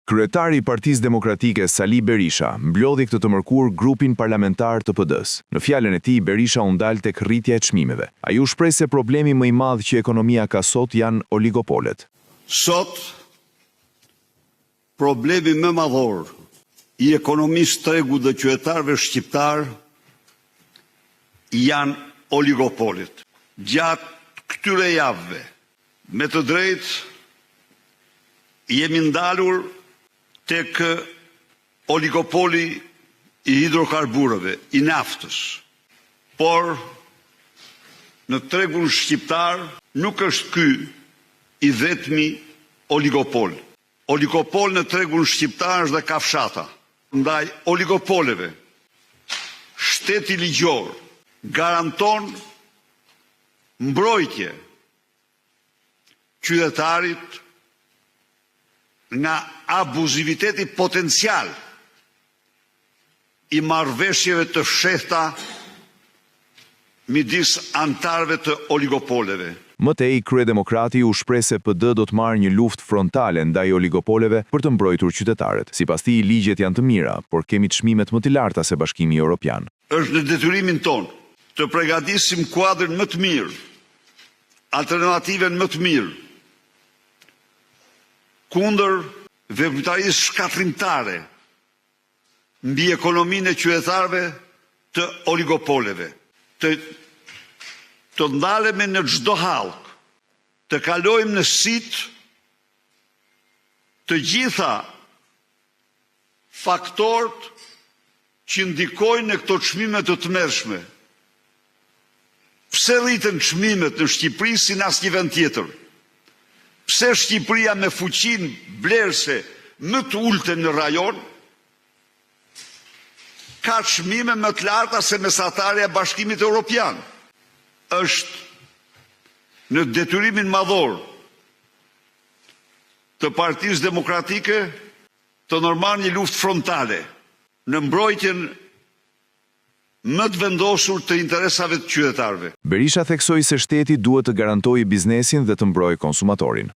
Kryetari i Partisë Demokratike Sali Berisha mblodhi këtë të mërkur grupin parlamentar të PD-s. Në fjalën e tij, Berisha u ndal tek rritja e çmimeve. Ai u shpreh se problemi më i madh që ekonomia ka sot janë oligopolet. Sot, problemi më madhor i ekonomisë tregut dhe qytetarëve shqiptar janë oligopolet. Gjatë këtyre javëve, me të drejtë, jemi ndalur tek oligopoli i hidrokarburëve, i naftës. Por, në tregun shqiptar, nuk është ky i vetmi oligopol. Oligopol në tregun shqiptar është dhe kafshata. Ndaj oligopoleve, shteti ligjor garanton mbrojtje qytetarit nga abuziviteti potencial i marrëveshjeve të fshehta midis antarëve të oligopoleve. Më tej, kryedemokrati u shpreh se PD do të marrë një luftë frontale ndaj oligopoleve për të mbrojtur qytetarët. Sipas tij, ligjet janë të mira, por kemi çmimet më të larta se Bashkimi Evropian. Është në detyrimin tonë të përgatisim kuadrin më të mirë, alternativen më të mirë, kundër veprimtarisë shkatrimtare mbi ekonominë e qytetarëve të oligopoleve. Të ndalemi në çdo hallk, të kalojmë në sit të gjitha faktorët që ndikojnë në këto çmime të tmerrshme. Pse rriten çmimet në Shqipëri si në asnjë vend tjetër? Pse Shqipëria me fuqinë blerëse më të ulët në rajon ka çmime më të larta se mesatarja e Bashkimit Evropian? Është në detyrimin madhor të Partisë Demokratike të normal një luftë frontale në mbrojtjen më të vendosur të interesave të qytetarëve. Berisha theksoi se shteti duhet të garantojë biznesin dhe të mbrojë konsumatorin.